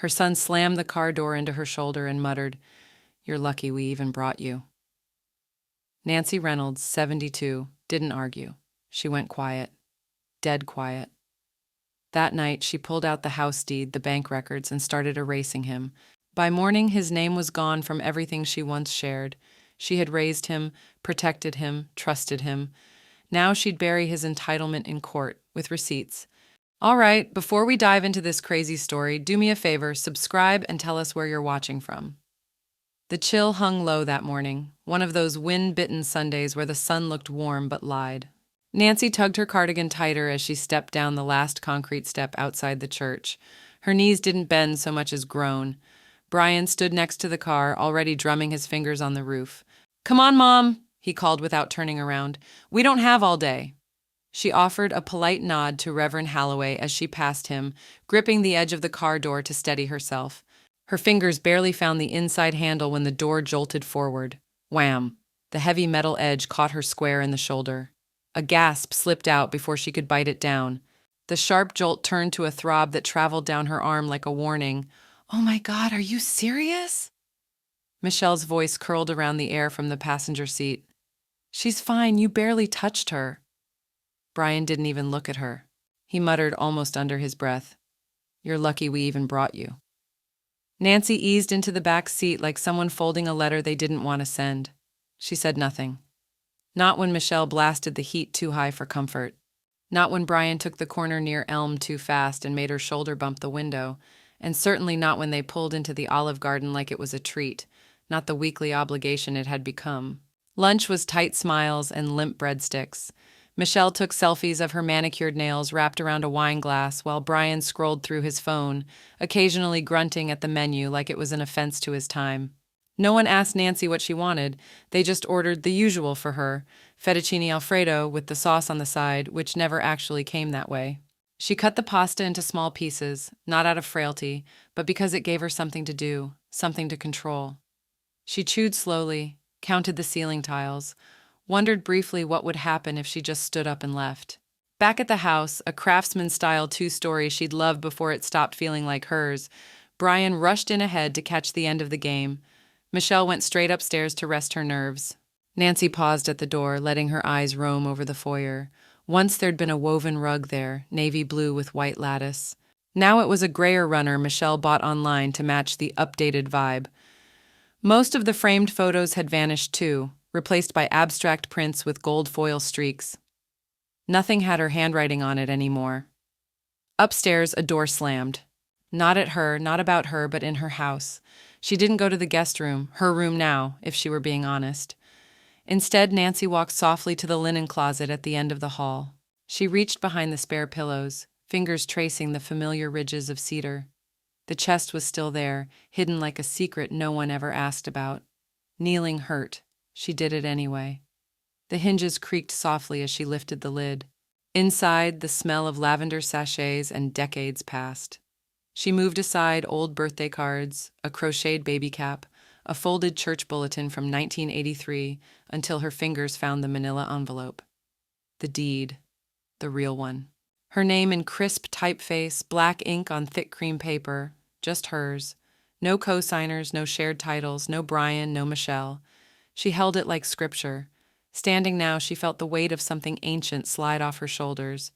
Her son slammed the car door into her shoulder and muttered, "You're lucky we even brought you." Nancy Reynolds, 72, didn't argue. She went quiet. Dead quiet. That night, she pulled out the house deed, the bank records, and started erasing him. By morning, his name was gone from everything she once shared. She had raised him, protected him, trusted him. Now she'd bury his entitlement in court, with receipts. All right, before we dive into this crazy story, do me a favor, subscribe and tell us where you're watching from. The chill hung low that morning, one of those wind-bitten Sundays where the sun looked warm but lied. Nancy tugged her cardigan tighter as she stepped down the last concrete step outside the church. Her knees didn't bend so much as groan. Brian stood next to the car, already drumming his fingers on the roof. "Come on, Mom," he called without turning around. "We don't have all day." She offered a polite nod to Reverend Halloway as she passed him, gripping the edge of the car door to steady herself. Her fingers barely found the inside handle when the door jolted forward. Wham! The heavy metal edge caught her square in the shoulder. A gasp slipped out before she could bite it down. The sharp jolt turned to a throb that traveled down her arm like a warning. "Oh my God, are you serious?" Michelle's voice curled around the air from the passenger seat. "She's fine, you barely touched her." Brian didn't even look at her. He muttered almost under his breath, "You're lucky we even brought you." Nancy eased into the back seat like someone folding a letter they didn't want to send. She said nothing. Not when Michelle blasted the heat too high for comfort. Not when Brian took the corner near Elm too fast and made her shoulder bump the window. And certainly not when they pulled into the Olive Garden like it was a treat, not the weekly obligation it had become. Lunch was tight smiles and limp breadsticks. Michelle took selfies of her manicured nails wrapped around a wine glass while Brian scrolled through his phone, occasionally grunting at the menu like it was an offense to his time. No one asked Nancy what she wanted. They just ordered the usual for her, fettuccine alfredo with the sauce on the side, which never actually came that way. She cut the pasta into small pieces, not out of frailty, but because it gave her something to do, something to control. She chewed slowly, counted the ceiling tiles, wondered briefly what would happen if she just stood up and left. Back at the house, a craftsman-style two-story she'd loved before it stopped feeling like hers, Brian rushed in ahead to catch the end of the game. Michelle went straight upstairs to rest her nerves. Nancy paused at the door, letting her eyes roam over the foyer. Once there'd been a woven rug there, navy blue with white lattice. Now it was a grayer runner Michelle bought online to match the updated vibe. Most of the framed photos had vanished too, replaced by abstract prints with gold foil streaks. Nothing had her handwriting on it anymore. Upstairs, a door slammed. Not at her, not about her, but in her house. She didn't go to the guest room, her room now, if she were being honest. Instead, Nancy walked softly to the linen closet at the end of the hall. She reached behind the spare pillows, fingers tracing the familiar ridges of cedar. The chest was still there, hidden like a secret no one ever asked about. Kneeling hurt. She did it anyway. The hinges creaked softly as she lifted the lid. Inside, the smell of lavender sachets and decades passed. She moved aside old birthday cards, a crocheted baby cap, a folded church bulletin from 1983, until her fingers found the manila envelope. The deed. The real one. Her name in crisp typeface, black ink on thick cream paper, just hers. No co-signers, no shared titles, no Brian, no Michelle. She held it like scripture. Standing now, she felt the weight of something ancient slide off her shoulders.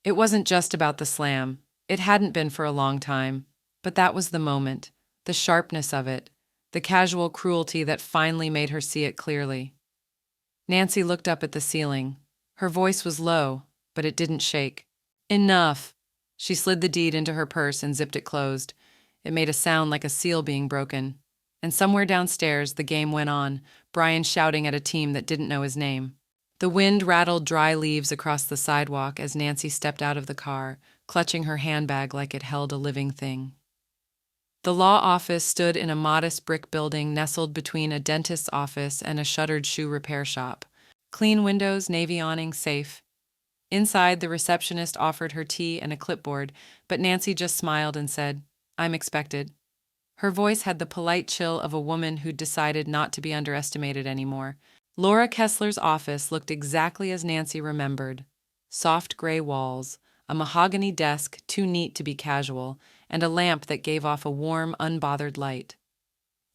It wasn't just about the slam. It hadn't been for a long time. But that was the moment, the sharpness of it, the casual cruelty that finally made her see it clearly. Nancy looked up at the ceiling. Her voice was low, but it didn't shake. "Enough!" She slid the deed into her purse and zipped it closed. It made a sound like a seal being broken. And somewhere downstairs, the game went on, Brian shouting at a team that didn't know his name. The wind rattled dry leaves across the sidewalk as Nancy stepped out of the car, clutching her handbag like it held a living thing. The law office stood in a modest brick building nestled between a dentist's office and a shuttered shoe repair shop. Clean windows, navy awning, safe. Inside, the receptionist offered her tea and a clipboard, but Nancy just smiled and said, "I'm expected." Her voice had the polite chill of a woman who'd decided not to be underestimated anymore. Laura Kessler's office looked exactly as Nancy remembered. Soft gray walls, a mahogany desk too neat to be casual, and a lamp that gave off a warm, unbothered light.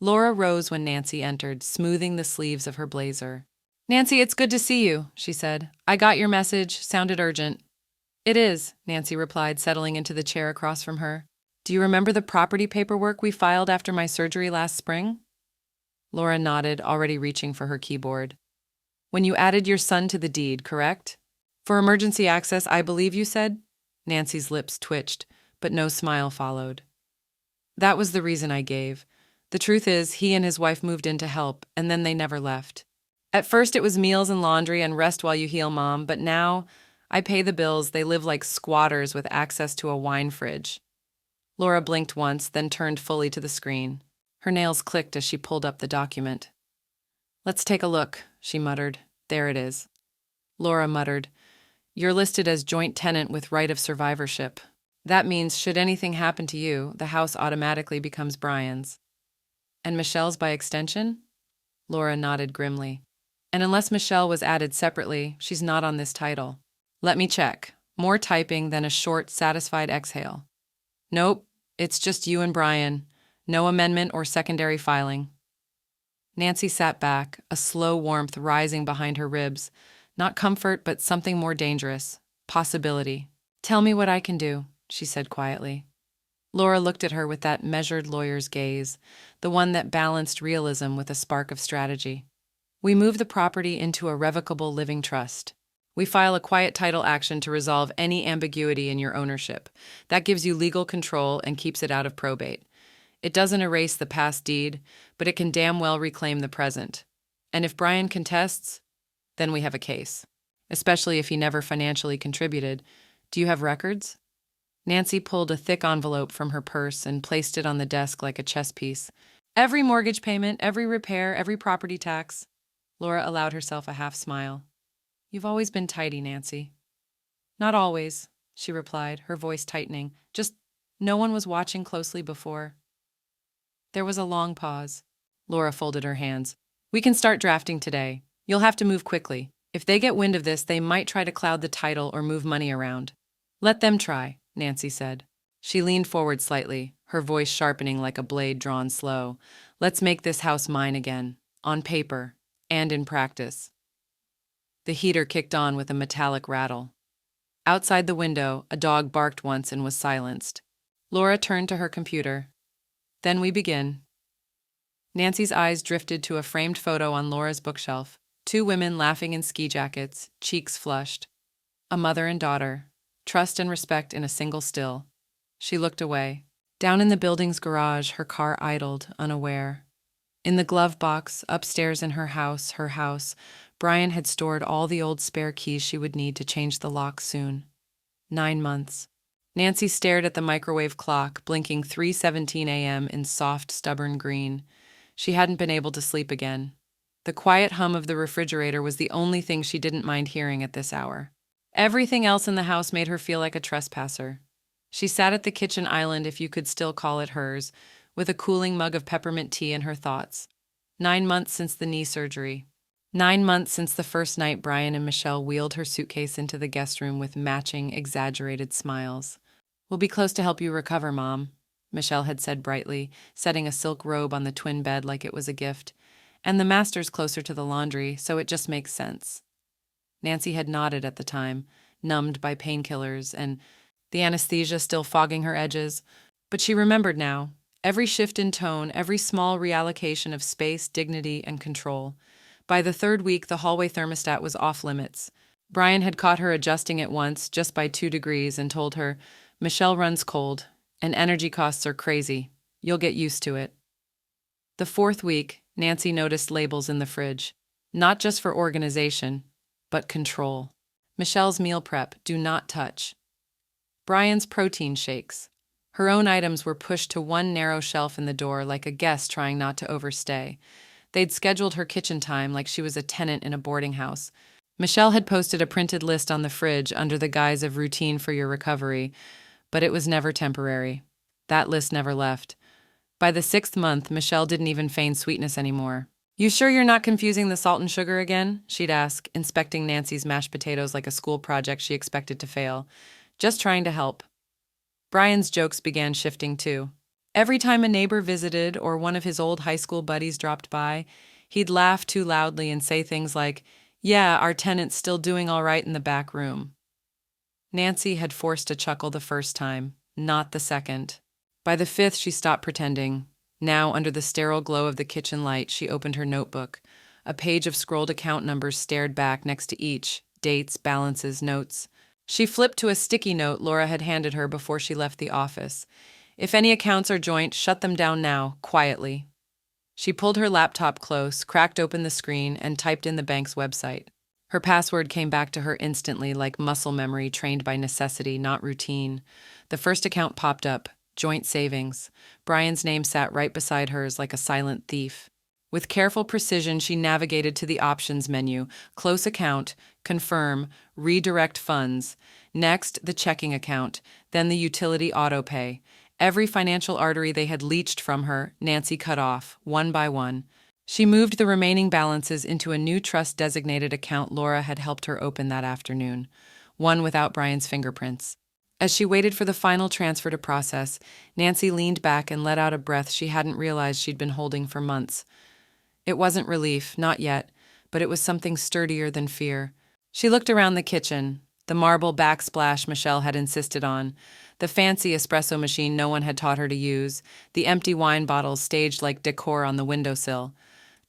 Laura rose when Nancy entered, smoothing the sleeves of her blazer. "Nancy, it's good to see you," she said. "I got your message. Sounded urgent." "It is," Nancy replied, settling into the chair across from her. "Do you remember the property paperwork we filed after my surgery last spring?" Laura nodded, already reaching for her keyboard. "When you added your son to the deed, correct? For emergency access, I believe you said?" Nancy's lips twitched, but no smile followed. "That was the reason I gave. The truth is, he and his wife moved in to help, and then they never left. At first it was meals and laundry and rest while you heal, Mom, but now I pay the bills. They live like squatters with access to a wine fridge." Laura blinked once, then turned fully to the screen. Her nails clicked as she pulled up the document. "Let's take a look," she muttered. "There it is." Laura muttered, "You're listed as joint tenant with right of survivorship. That means should anything happen to you, the house automatically becomes Brian's." "And Michelle's by extension?" Laura nodded grimly. "And unless Michelle was added separately, she's not on this title." "Let me check." More typing than a short, satisfied exhale. "Nope, it's just you and Brian. No amendment or secondary filing." Nancy sat back, a slow warmth rising behind her ribs. Not comfort, but something more dangerous. Possibility. "Tell me what I can do," she said quietly. Laura looked at her with that measured lawyer's gaze, the one that balanced realism with a spark of strategy. "We move the property into a revocable living trust. We file a quiet title action to resolve any ambiguity in your ownership. That gives you legal control and keeps it out of probate. It doesn't erase the past deed, but it can damn well reclaim the present. And if Brian contests, then we have a case. Especially if he never financially contributed. Do you have records?" Nancy pulled a thick envelope from her purse and placed it on the desk like a chess piece. "Every mortgage payment, every repair, every property tax." Laura allowed herself a half smile. "You've always been tidy, Nancy." "Not always," she replied, her voice tightening. "Just no one was watching closely before." There was a long pause. Laura folded her hands. "We can start drafting today. You'll have to move quickly. If they get wind of this, they might try to cloud the title or move money around." "Let them try," Nancy said. She leaned forward slightly, her voice sharpening like a blade drawn slow. "Let's make this house mine again, on paper and in practice." The heater kicked on with a metallic rattle. Outside the window, a dog barked once and was silenced. Laura turned to her computer. "Then we begin." Nancy's eyes drifted to a framed photo on Laura's bookshelf. Two women laughing in ski jackets, cheeks flushed. A mother and daughter. Trust and respect in a single still. She looked away. Down in the building's garage, her car idled, unaware. In the glove box, upstairs in her house, Brian had stored all the old spare keys she would need to change the lock soon. 9 months. Nancy stared at the microwave clock, blinking 3:17 a.m. in soft, stubborn green. She hadn't been able to sleep again. The quiet hum of the refrigerator was the only thing she didn't mind hearing at this hour. Everything else in the house made her feel like a trespasser. She sat at the kitchen island, if you could still call it hers, with a cooling mug of peppermint tea in her thoughts. 9 months since the knee surgery. 9 months since the first night Brian and Michelle wheeled her suitcase into the guest room with matching, exaggerated smiles. "We'll be close to help you recover, Mom," Michelle had said brightly, setting a silk robe on the twin bed like it was a gift. "And the master's closer to the laundry, so it just makes sense." Nancy had nodded at the time, numbed by painkillers and the anesthesia still fogging her edges. But she remembered now. Every shift in tone, every small reallocation of space, dignity, and control. By the 3rd week, the hallway thermostat was off limits. Brian had caught her adjusting it once, just by 2 degrees, and told her, "Michelle runs cold, and energy costs are crazy. You'll get used to it." The 4th week, Nancy noticed labels in the fridge. Not just for organization, but control. Michelle's meal prep, do not touch. Brian's protein shakes. Her own items were pushed to one narrow shelf in the door like a guest trying not to overstay. They'd scheduled her kitchen time like she was a tenant in a boarding house. Michelle had posted a printed list on the fridge under the guise of routine for your recovery, but it was never temporary. That list never left. By the 6th month, Michelle didn't even feign sweetness anymore. "You sure you're not confusing the salt and sugar again?" she'd ask, inspecting Nancy's mashed potatoes like a school project she expected to fail. "Just trying to help." Brian's jokes began shifting too. Every time a neighbor visited or one of his old high school buddies dropped by, he'd laugh too loudly and say things like, "Yeah, our tenant's still doing all right in the back room." Nancy had forced a chuckle the first time, not the second. By the fifth, she stopped pretending. Now, under the sterile glow of the kitchen light, she opened her notebook. A page of scrolled account numbers stared back next to each, dates, balances, notes. She flipped to a sticky note Laura had handed her before she left the office. "If any accounts are joint, shut them down now, quietly." She pulled her laptop close, cracked open the screen, and typed in the bank's website. Her password came back to her instantly, like muscle memory trained by necessity, not routine. The first account popped up, joint savings. Brian's name sat right beside hers like a silent thief. With careful precision, she navigated to the options menu, close account, confirm, redirect funds. Next, the checking account, then the utility autopay. Every financial artery they had leached from her, Nancy cut off, one by one. She moved the remaining balances into a new trust-designated account Laura had helped her open that afternoon, one without Brian's fingerprints. As she waited for the final transfer to process, Nancy leaned back and let out a breath she hadn't realized she'd been holding for months. It wasn't relief, not yet, but it was something sturdier than fear. She looked around the kitchen, the marble backsplash Michelle had insisted on, the fancy espresso machine no one had taught her to use, the empty wine bottles staged like decor on the windowsill.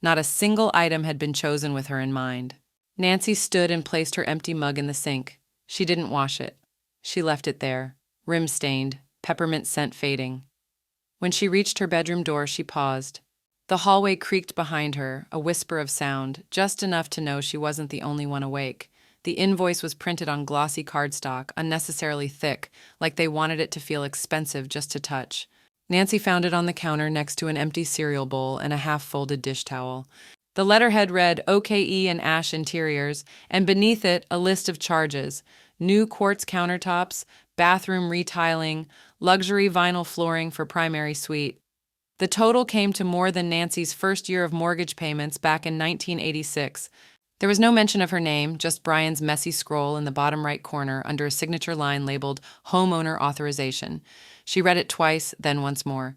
Not a single item had been chosen with her in mind. Nancy stood and placed her empty mug in the sink. She didn't wash it. She left it there, rim-stained, peppermint scent fading. When she reached her bedroom door, she paused. The hallway creaked behind her, a whisper of sound, just enough to know she wasn't the only one awake. The invoice was printed on glossy cardstock, unnecessarily thick, like they wanted it to feel expensive just to touch. Nancy found it on the counter next to an empty cereal bowl and a half-folded dish towel. The letterhead read OKE and Ash Interiors, and beneath it a list of charges: new quartz countertops, bathroom retiling, luxury vinyl flooring for primary suite. The total came to more than Nancy's first year of mortgage payments back in 1986. There was no mention of her name, just Brian's messy scroll in the bottom right corner under a signature line labeled Homeowner Authorization. She read it twice, then once more.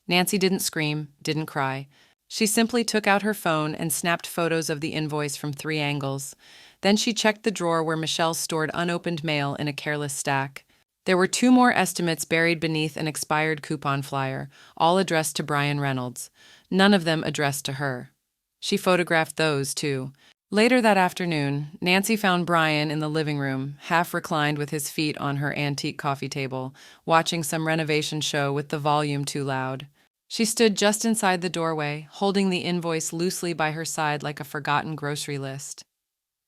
Nancy didn't scream, didn't cry. She simply took out her phone and snapped photos of the invoice from 3 angles. Then she checked the drawer where Michelle stored unopened mail in a careless stack. There were 2 more estimates buried beneath an expired coupon flyer, all addressed to Brian Reynolds. None of them addressed to her. She photographed those, too. Later that afternoon, Nancy found Brian in the living room, half reclined with his feet on her antique coffee table, watching some renovation show with the volume too loud. She stood just inside the doorway, holding the invoice loosely by her side like a forgotten grocery list.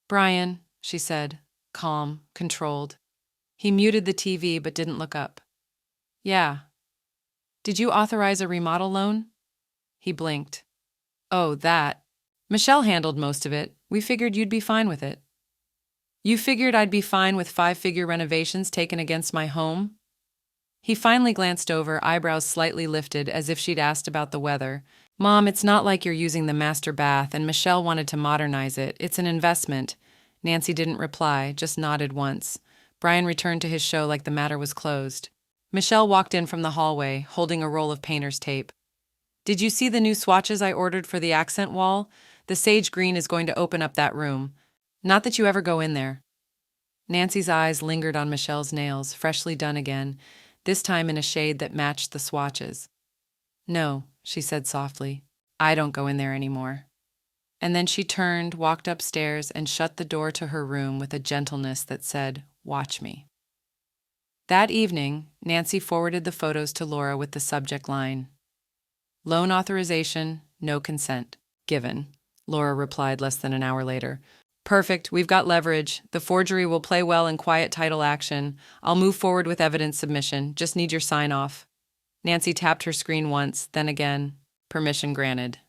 "Brian," she said, calm, controlled. He muted the TV but didn't look up. "Yeah. Did you authorize a remodel loan?" He blinked. "Oh, that. Michelle handled most of it. We figured you'd be fine with it." "You figured I'd be fine with 5-figure renovations taken against my home?" He finally glanced over, eyebrows slightly lifted as if she'd asked about the weather. "Mom, it's not like you're using the master bath and Michelle wanted to modernize it. It's an investment." Nancy didn't reply, just nodded once. Brian returned to his show like the matter was closed. Michelle walked in from the hallway, holding a roll of painter's tape. "Did you see the new swatches I ordered for the accent wall? The sage green is going to open up that room. Not that you ever go in there." Nancy's eyes lingered on Michelle's nails, freshly done again, this time in a shade that matched the swatches. "No," she said softly. "I don't go in there anymore." And then she turned, walked upstairs, and shut the door to her room with a gentleness that said, "Watch me." That evening, Nancy forwarded the photos to Laura with the subject line, "Loan authorization, no consent, given." Laura replied less than an hour later. "Perfect, we've got leverage. The forgery will play well in quiet title action. I'll move forward with evidence submission. Just need your sign-off." Nancy tapped her screen once, then again. Permission granted.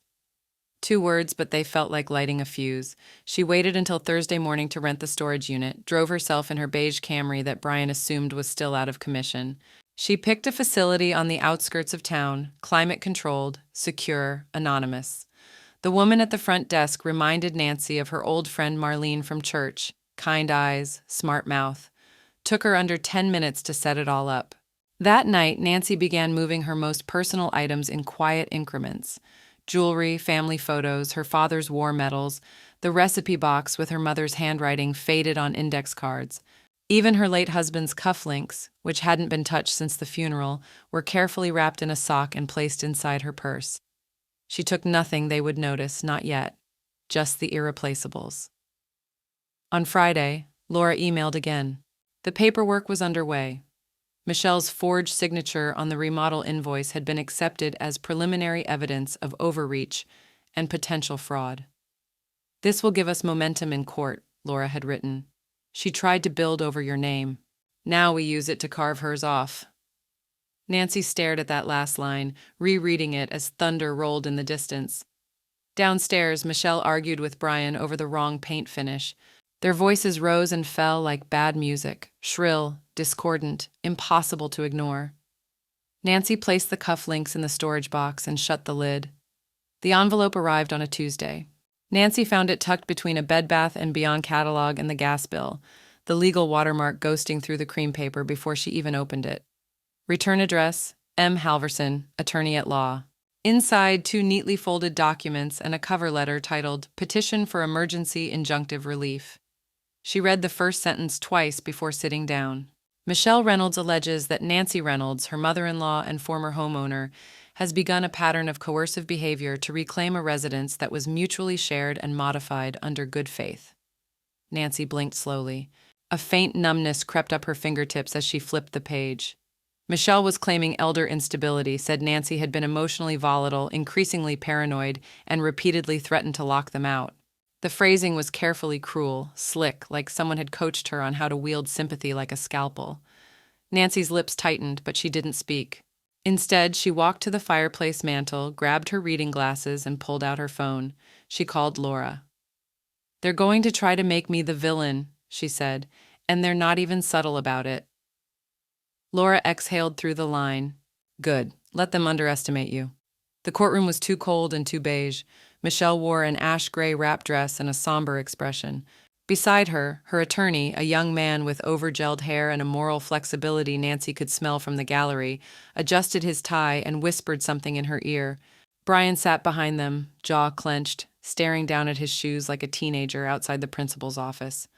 2 words, but they felt like lighting a fuse. She waited until Thursday morning to rent the storage unit, drove herself in her beige Camry that Brian assumed was still out of commission. She picked a facility on the outskirts of town, climate-controlled, secure, anonymous. The woman at the front desk reminded Nancy of her old friend Marlene from church. Kind eyes, smart mouth. Took her under 10 minutes to set it all up. That night, Nancy began moving her most personal items in quiet increments: jewelry, family photos, her father's war medals, the recipe box with her mother's handwriting faded on index cards. Even her late husband's cufflinks, which hadn't been touched since the funeral, were carefully wrapped in a sock and placed inside her purse. She took nothing they would notice, not yet, just the irreplaceables. On Friday, Laura emailed again. The paperwork was underway. Michelle's forged signature on the remodel invoice had been accepted as preliminary evidence of overreach and potential fraud. "This will give us momentum in court," Laura had written. "She tried to build over your name. Now we use it to carve hers off." Nancy stared at that last line, rereading it as thunder rolled in the distance. Downstairs, Michelle argued with Brian over the wrong paint finish. Their voices rose and fell like bad music, shrill, discordant, impossible to ignore. Nancy placed the cufflinks in the storage box and shut the lid. The envelope arrived on a Tuesday. Nancy found it tucked between a Bed Bath & Beyond catalog and the gas bill, the legal watermark ghosting through the cream paper before she even opened it. Return address, M. Halverson, attorney at law. Inside, 2 neatly folded documents and a cover letter titled Petition for Emergency Injunctive Relief. She read the first sentence twice before sitting down. Michelle Reynolds alleges that Nancy Reynolds, her mother-in-law and former homeowner, has begun a pattern of coercive behavior to reclaim a residence that was mutually shared and modified under good faith. Nancy blinked slowly. A faint numbness crept up her fingertips as she flipped the page. Michelle was claiming elder instability, said Nancy had been emotionally volatile, increasingly paranoid, and repeatedly threatened to lock them out. The phrasing was carefully cruel, slick, like someone had coached her on how to wield sympathy like a scalpel. Nancy's lips tightened, but she didn't speak. Instead, she walked to the fireplace mantel, grabbed her reading glasses, and pulled out her phone. She called Laura. "They're going to try to make me the villain," she said, "and they're not even subtle about it." Laura exhaled through the line. "Good. Let them underestimate you." The courtroom was too cold and too beige. Michelle wore an ash-gray wrap dress and a somber expression. Beside her, her attorney, a young man with over-gelled hair and a moral flexibility Nancy could smell from the gallery, adjusted his tie and whispered something in her ear. Brian sat behind them, jaw clenched, staring down at his shoes like a teenager outside the principal's office.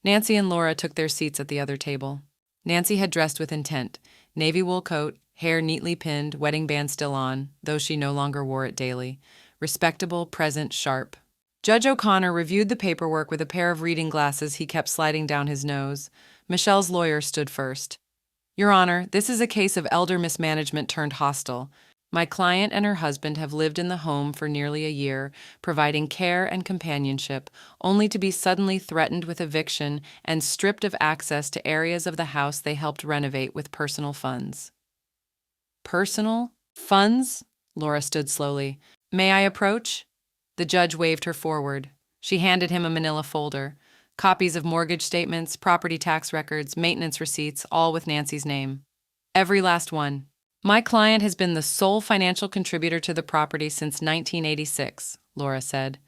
Nancy and Laura took their seats at the other table. Nancy had dressed with intent: navy wool coat, hair neatly pinned, wedding band still on, though she no longer wore it daily. Respectable, present, sharp. Judge O'Connor reviewed the paperwork with a pair of reading glasses he kept sliding down his nose. Michelle's lawyer stood first. "Your Honor, this is a case of elder mismanagement turned hostile. My client and her husband have lived in the home for nearly a year, providing care and companionship, only to be suddenly threatened with eviction and stripped of access to areas of the house they helped renovate with personal funds." "Personal? Funds?" Laura stood slowly. "May I approach?" The judge waved her forward. She handed him a manila folder. Copies of mortgage statements, property tax records, maintenance receipts, all with Nancy's name. "Every last one. My client has been the sole financial contributor to the property since 1986, Laura said.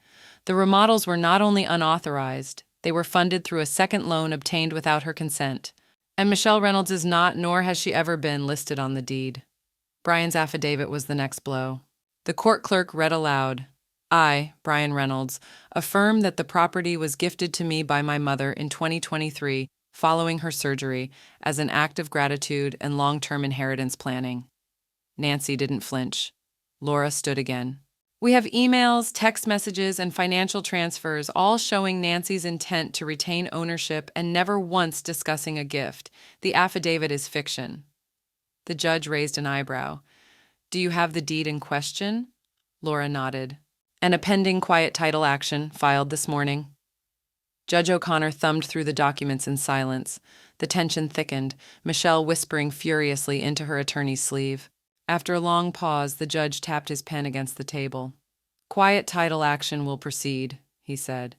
The remodels were not only unauthorized, they were funded through a second loan obtained without her consent. And Michelle Reynolds is not, nor has she ever been, listed on the deed." Brian's affidavit was the next blow. The court clerk read aloud, "I, Brian Reynolds, affirm that the property was gifted to me by my mother in 2023 following her surgery as an act of gratitude and long-term inheritance planning." Nancy didn't flinch. Laura stood again. "We have emails, text messages, and financial transfers, all showing Nancy's intent to retain ownership and never once discussing a gift. The affidavit is fiction." The judge raised an eyebrow. "Do you have the deed in question?" Laura nodded. "And a pending quiet title action filed this morning." Judge O'Connor thumbed through the documents in silence. The tension thickened, Michelle whispering furiously into her attorney's sleeve. After a long pause, the judge tapped his pen against the table. "Quiet title action will proceed," he said.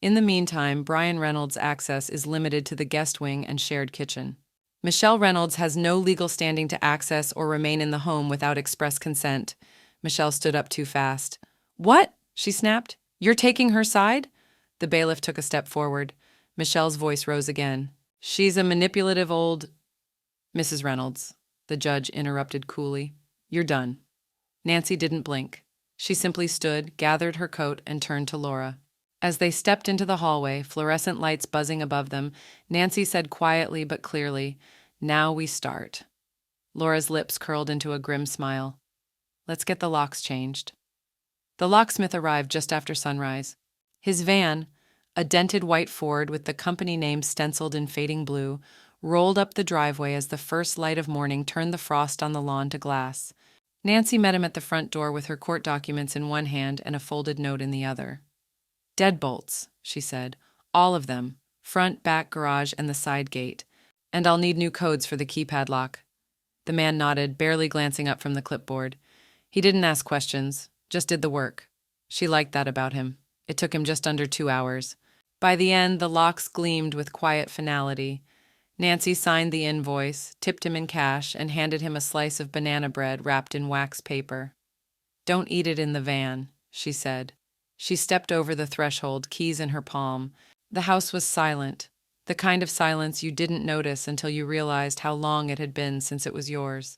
"In the meantime, Brian Reynolds' access is limited to the guest wing and shared kitchen. Michelle Reynolds has no legal standing to access or remain in the home without express consent." Michelle stood up too fast. "What?" she snapped. "You're taking her side?" The bailiff took a step forward. Michelle's voice rose again. "She's a manipulative old—" "Mrs. Reynolds," the judge interrupted coolly. "You're done." Nancy didn't blink. She simply stood, gathered her coat, and turned to Laura. As they stepped into the hallway, fluorescent lights buzzing above them, Nancy said quietly but clearly, "Now we start." Laura's lips curled into a grim smile. "Let's get the locks changed." The locksmith arrived just after sunrise. His van, a dented white Ford with the company name stenciled in fading blue, rolled up the driveway as the first light of morning turned the frost on the lawn to glass. Nancy met him at the front door with her court documents in one hand and a folded note in the other. "Deadbolts," she said. "All of them. Front, back, garage, and the side gate. And I'll need new codes for the keypad lock." The man nodded, barely glancing up from the clipboard. He didn't ask questions, just did the work. She liked that about him. It took him just under 2 hours. By the end, the locks gleamed with quiet finality. Nancy signed the invoice, tipped him in cash, and handed him a slice of banana bread wrapped in wax paper. "Don't eat it in the van," she said. She stepped over the threshold, keys in her palm. The house was silent, the kind of silence you didn't notice until you realized how long it had been since it was yours.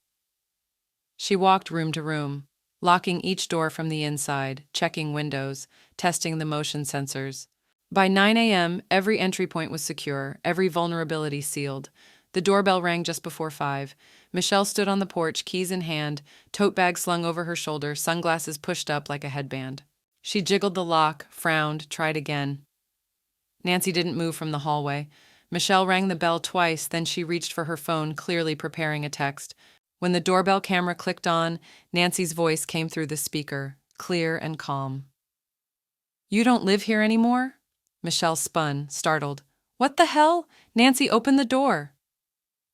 She walked room to room, locking each door from the inside, checking windows, testing the motion sensors. By 9 a.m., every entry point was secure, every vulnerability sealed. The doorbell rang just before 5. Michelle stood on the porch, keys in hand, tote bag slung over her shoulder, sunglasses pushed up like a headband. She jiggled the lock, frowned, tried again. Nancy didn't move from the hallway. Michelle rang the bell twice, then she reached for her phone, clearly preparing a text. When the doorbell camera clicked on, Nancy's voice came through the speaker, clear and calm. "You don't live here anymore?" Michelle spun, startled. "What the hell?" "Nancy, open the door."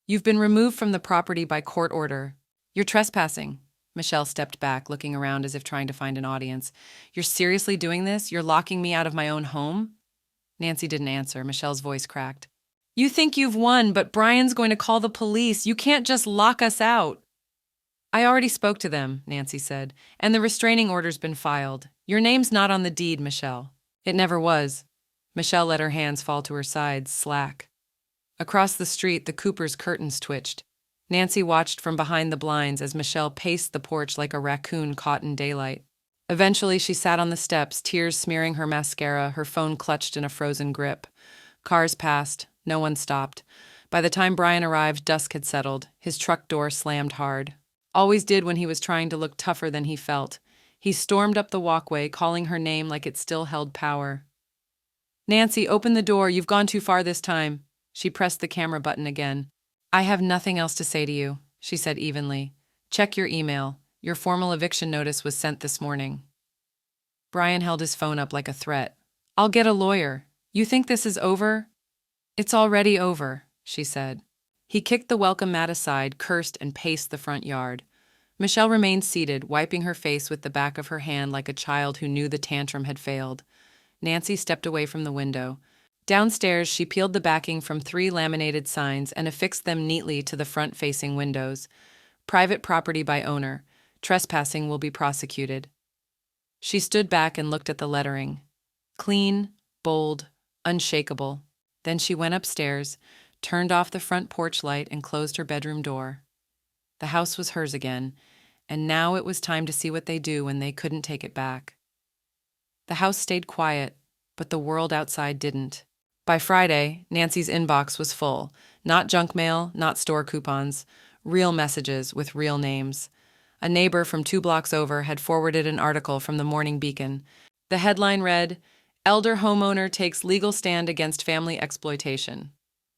"You've been removed from the property by court order. You're trespassing." Michelle stepped back, looking around as if trying to find an audience. "You're seriously doing this? You're locking me out of my own home?" Nancy didn't answer. Michelle's voice cracked. "You think you've won, but Brian's going to call the police. You can't just lock us out." "I already spoke to them," Nancy said, "and the restraining order's been filed. Your name's not on the deed, Michelle." "It never was." Michelle let her hands fall to her sides, slack. Across the street, the Cooper's curtains twitched. Nancy watched from behind the blinds as Michelle paced the porch like a raccoon caught in daylight. Eventually, she sat on the steps, tears smearing her mascara, her phone clutched in a frozen grip. Cars passed. No one stopped. By the time Brian arrived, dusk had settled. His truck door slammed hard. Always did when he was trying to look tougher than he felt. He stormed up the walkway, calling her name like it still held power. "Nancy, open the door. You've gone too far this time." She pressed the camera button again. "I have nothing else to say to you," she said evenly. "Check your email. Your formal eviction notice was sent this morning." Brian held his phone up like a threat. "I'll get a lawyer. You think this is over?" "It's already over," she said. He kicked the welcome mat aside, cursed, and paced the front yard. Michelle remained seated, wiping her face with the back of her hand like a child who knew the tantrum had failed. Nancy stepped away from the window. Downstairs, she peeled the backing from 3 laminated signs and affixed them neatly to the front-facing windows. "Private property by owner. Trespassing will be prosecuted." She stood back and looked at the lettering. Clean, bold, unshakable. Then she went upstairs, turned off the front porch light, and closed her bedroom door. The house was hers again, and now it was time to see what they do when they couldn't take it back. The house stayed quiet, but the world outside didn't. By Friday, Nancy's inbox was full. Not junk mail, not store coupons. Real messages with real names. A neighbor from 2 blocks over had forwarded an article from the Morning Beacon. The headline read, "Elder homeowner takes legal stand against family exploitation."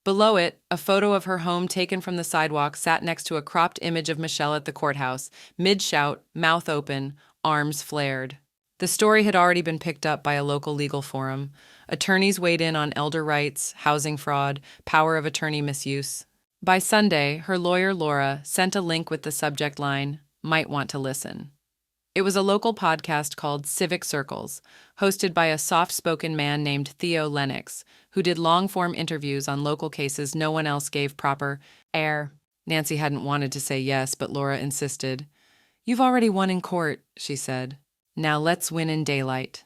Below it, a photo of her home taken from the sidewalk sat next to a cropped image of Michelle at the courthouse, mid-shout, mouth open, arms flared. The story had already been picked up by a local legal forum. Attorneys weighed in on elder rights, housing fraud, power of attorney misuse. By Sunday, her lawyer Laura sent a link with the subject line, "Might want to listen." It was a local podcast called Civic Circles, hosted by a soft-spoken man named Theo Lennox, who did long-form interviews on local cases no one else gave proper air. Nancy hadn't wanted to say yes, but Laura insisted. "You've already won in court," she said. "Now let's win in daylight."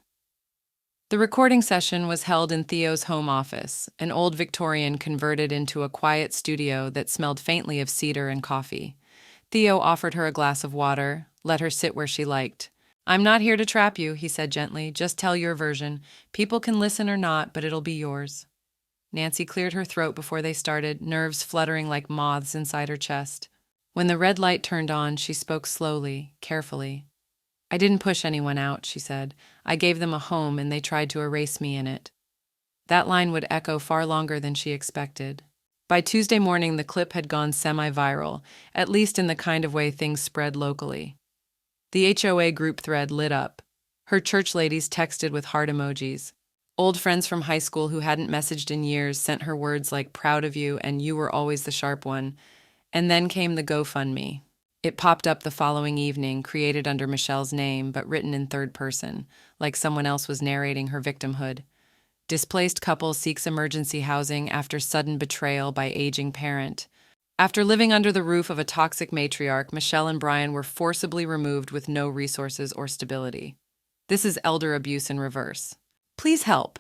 The recording session was held in Theo's home office, an old Victorian converted into a quiet studio that smelled faintly of cedar and coffee. Theo offered her a glass of water, let her sit where she liked. I'm not here to trap you, he said gently. Just tell your version. People can listen or not, but it'll be yours. Nancy cleared her throat before they started, nerves fluttering like moths inside her chest. When the red light turned on, she spoke slowly, carefully. I didn't push anyone out, she said. I gave them a home and they tried to erase me in it. That line would echo far longer than she expected. By Tuesday morning, the clip had gone semi-viral, at least in the kind of way things spread locally. The HOA group thread lit up. Her church ladies texted with heart emojis. Old friends from high school who hadn't messaged in years sent her words like proud of you and you were always the sharp one. And then came the GoFundMe. It popped up the following evening, created under Michelle's name, but written in third person, like someone else was narrating her victimhood. Displaced couple seeks emergency housing after sudden betrayal by aging parent. After living under the roof of a toxic matriarch, Michelle and Brian were forcibly removed with no resources or stability. This is elder abuse in reverse. Please help.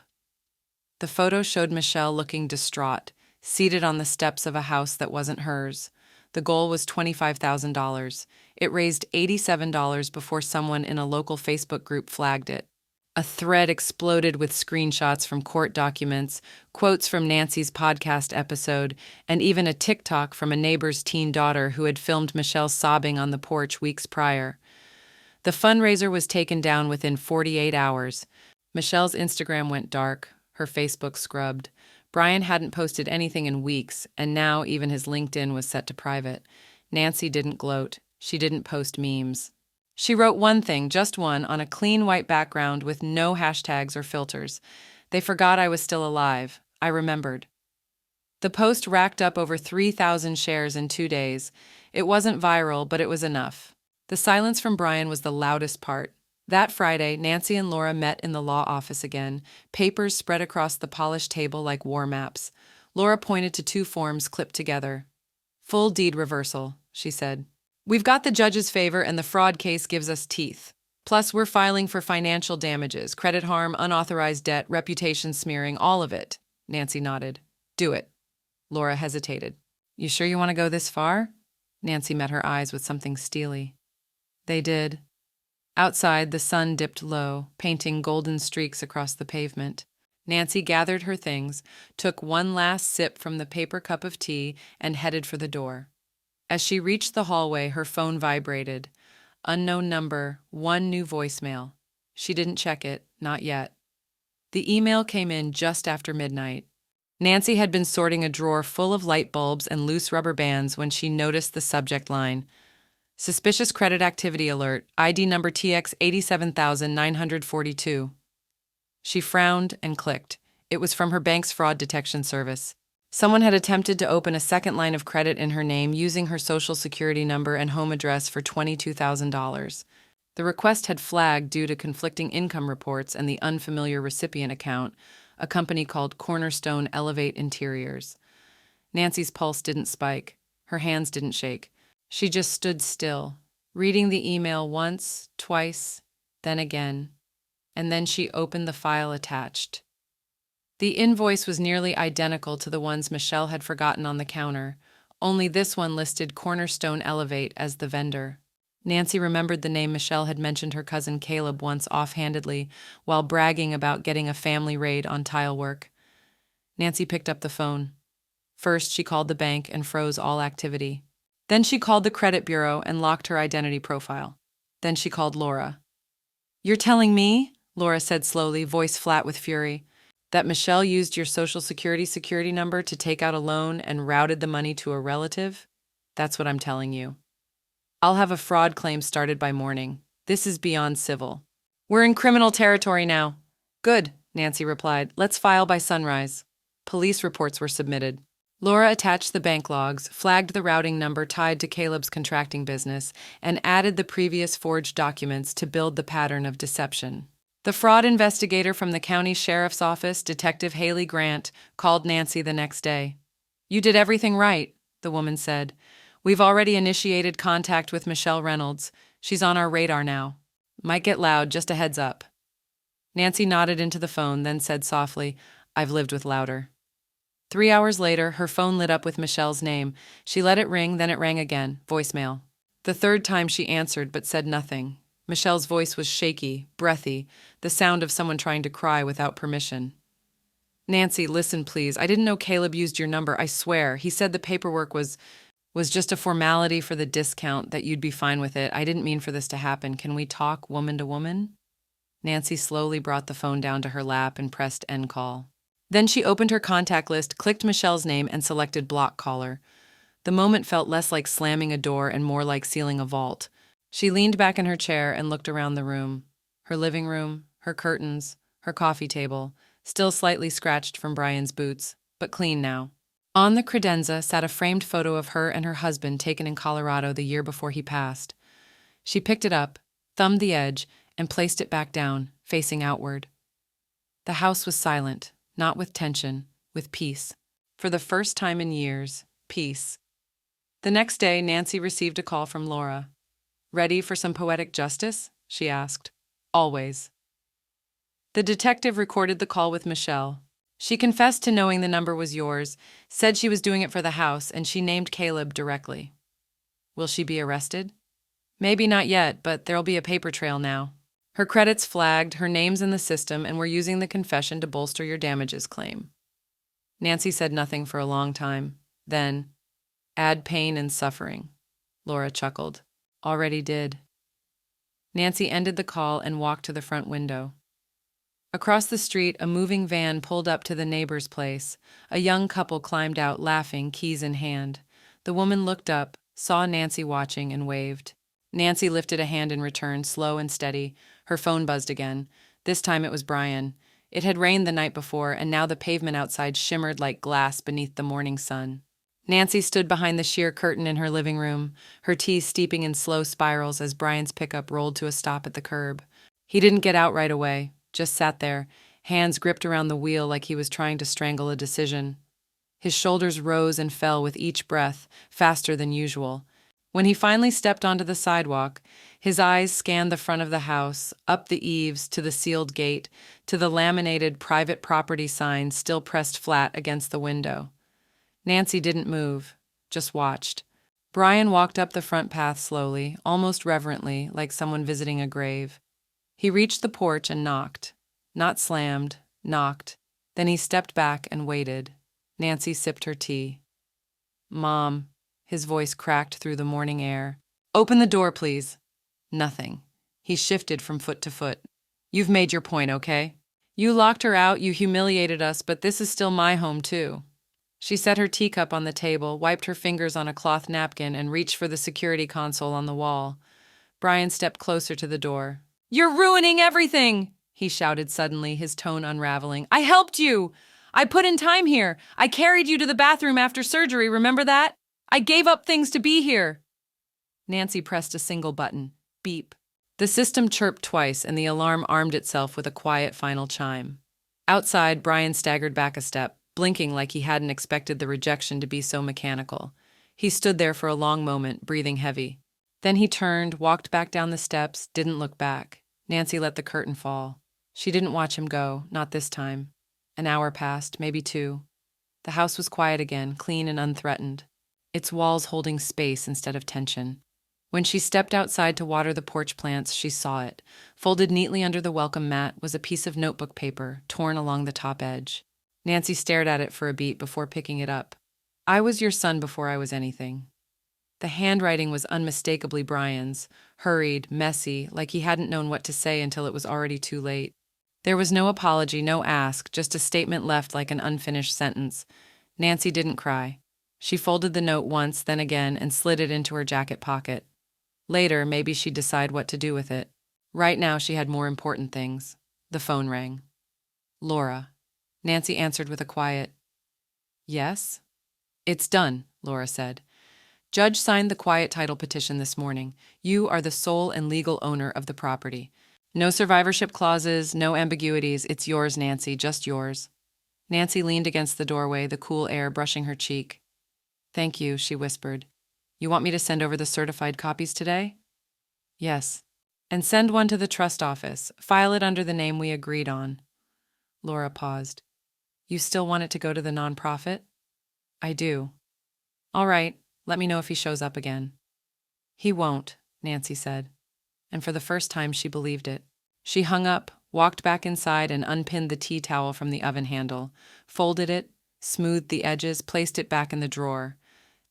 The photo showed Michelle looking distraught, seated on the steps of a house that wasn't hers. The goal was $25,000. It raised $87 before someone in a local Facebook group flagged it. A thread exploded with screenshots from court documents, quotes from Nancy's podcast episode, and even a TikTok from a neighbor's teen daughter who had filmed Michelle sobbing on the porch weeks prior. The fundraiser was taken down within 48 hours. Michelle's Instagram went dark, her Facebook scrubbed. Brian hadn't posted anything in weeks, and now even his LinkedIn was set to private. Nancy didn't gloat. She didn't post memes. She wrote one thing, just one, on a clean white background with no hashtags or filters. They forgot I was still alive. I remembered. The post racked up over 3,000 shares in 2 days. It wasn't viral, but it was enough. The silence from Brian was the loudest part. That Friday, Nancy and Laura met in the law office again, papers spread across the polished table like war maps. Laura pointed to 2 forms clipped together. Full deed reversal, she said. We've got the judge's favor and the fraud case gives us teeth. Plus, we're filing for financial damages, credit harm, unauthorized debt, reputation smearing, all of it. Nancy nodded. Do it. Laura hesitated. You sure you want to go this far? Nancy met her eyes with something steely. They did. Outside, the sun dipped low, painting golden streaks across the pavement. Nancy gathered her things, took one last sip from the paper cup of tea, and headed for the door. As she reached the hallway, her phone vibrated. Unknown number, 1 new voicemail. She didn't check it, not yet. The email came in just after midnight. Nancy had been sorting a drawer full of light bulbs and loose rubber bands when she noticed the subject line. Suspicious credit activity alert, ID number TX 87,942. She frowned and clicked. It was from her bank's fraud detection service. Someone had attempted to open a second line of credit in her name using her social security number and home address for $22,000. The request had flagged due to conflicting income reports and the unfamiliar recipient account, a company called Cornerstone Elevate Interiors. Nancy's pulse didn't spike. Her hands didn't shake. She just stood still, reading the email once, twice, then again. And then she opened the file attached. The invoice was nearly identical to the ones Michelle had forgotten on the counter, only this one listed Cornerstone Elevate as the vendor. Nancy remembered the name Michelle had mentioned her cousin Caleb once offhandedly while bragging about getting a family raid on tile work. Nancy picked up the phone. First, she called the bank and froze all activity. Then she called the credit bureau and locked her identity profile. Then she called Laura. You're telling me, Laura said slowly, voice flat with fury, that Michelle used your social security number to take out a loan and routed the money to a relative? That's what I'm telling you. I'll have a fraud claim started by morning. This is beyond civil. We're in criminal territory now. Good, Nancy replied. Let's file by sunrise. Police reports were submitted. Laura attached the bank logs, flagged the routing number tied to Caleb's contracting business, and added the previous forged documents to build the pattern of deception. The fraud investigator from the county sheriff's office, Detective Haley Grant, called Nancy the next day. You did everything right, the woman said. We've already initiated contact with Michelle Reynolds. She's on our radar now. Might get loud, just a heads up. Nancy nodded into the phone, then said softly, I've lived with louder. 3 hours later, her phone lit up with Michelle's name. She let it ring, then it rang again. Voicemail. The third time she answered but said nothing. Michelle's voice was shaky, breathy, the sound of someone trying to cry without permission. Nancy, listen, please. I didn't know Caleb used your number, I swear. He said the paperwork was just a formality for the discount, that you'd be fine with it. I didn't mean for this to happen. Can we talk woman to woman? Nancy slowly brought the phone down to her lap and pressed end call. Then she opened her contact list, clicked Michelle's name, and selected block caller. The moment felt less like slamming a door and more like sealing a vault. She leaned back in her chair and looked around the room. Her living room, her curtains, her coffee table, still slightly scratched from Brian's boots, but clean now. On the credenza sat a framed photo of her and her husband taken in Colorado the year before he passed. She picked it up, thumbed the edge, and placed it back down, facing outward. The house was silent, not with tension, with peace. For the first time in years, peace. The next day, Nancy received a call from Laura. "Ready for some poetic justice?" she asked. "Always." The detective recorded the call with Michelle. She confessed to knowing the number was yours, said she was doing it for the house, and she named Caleb directly. "Will she be arrested?" "Maybe not yet, but there'll be a paper trail now. Her credits flagged, her name's in the system, and we're using the confession to bolster your damages claim." Nancy said nothing for a long time. Then, "Add pain and suffering," Laura chuckled. "Already did." Nancy ended the call and walked to the front window. Across the street, a moving van pulled up to the neighbor's place. A young couple climbed out, laughing, keys in hand. The woman looked up, saw Nancy watching, and waved. Nancy lifted a hand in return, slow and steady. Her phone buzzed again. This time it was Brian. It had rained the night before, and now the pavement outside shimmered like glass beneath the morning sun. Nancy stood behind the sheer curtain in her living room, her tea steeping in slow spirals as Brian's pickup rolled to a stop at the curb. He didn't get out right away, just sat there, hands gripped around the wheel like he was trying to strangle a decision. His shoulders rose and fell with each breath, faster than usual. When he finally stepped onto the sidewalk, his eyes scanned the front of the house, up the eaves to the sealed gate, to the laminated private property sign still pressed flat against the window. Nancy didn't move, just watched. Brian walked up the front path slowly, almost reverently, like someone visiting a grave. He reached the porch and knocked. Not slammed, knocked. Then he stepped back and waited. Nancy sipped her tea. "Mom," his voice cracked through the morning air. "Open the door, please." Nothing. He shifted from foot to foot. "You've made your point, okay? You locked her out, you humiliated us, but this is still my home, too." She set her teacup on the table, wiped her fingers on a cloth napkin, and reached for the security console on the wall. Brian stepped closer to the door. "You're ruining everything!" he shouted suddenly, his tone unraveling. "I helped you! I put in time here! I carried you to the bathroom after surgery, remember that? I gave up things to be here!" Nancy pressed a single button. Beep. The system chirped twice, and the alarm armed itself with a quiet final chime. Outside, Brian staggered back a step, blinking like he hadn't expected the rejection to be so mechanical. He stood there for a long moment, breathing heavy. Then he turned, walked back down the steps, didn't look back. Nancy let the curtain fall. She didn't watch him go, not this time. An hour passed, maybe 2. The house was quiet again, clean and unthreatened, its walls holding space instead of tension. When she stepped outside to water the porch plants, she saw it. Folded neatly under the welcome mat was a piece of notebook paper, torn along the top edge. Nancy stared at it for a beat before picking it up. "I was your son before I was anything." The handwriting was unmistakably Brian's, hurried, messy, like he hadn't known what to say until it was already too late. There was no apology, no ask, just a statement left like an unfinished sentence. Nancy didn't cry. She folded the note once, then again, and slid it into her jacket pocket. Later, maybe she'd decide what to do with it. Right now, she had more important things. The phone rang. "Laura." Nancy answered with a quiet, "Yes?" "It's done," Laura said. "Judge signed the quiet title petition this morning. You are the sole and legal owner of the property. No survivorship clauses, no ambiguities. It's yours, Nancy, just yours." Nancy leaned against the doorway, the cool air brushing her cheek. "Thank you," she whispered. "You want me to send over the certified copies today?" "Yes. And send one to the trust office. File it under the name we agreed on." Laura paused. "You still want it to go to the nonprofit?" "I do." "All right. Let me know if he shows up again." He won't, Nancy said, and for the first time she believed it. She hung up, walked back inside and unpinned the tea towel from the oven handle, folded it, smoothed the edges, placed it back in the drawer.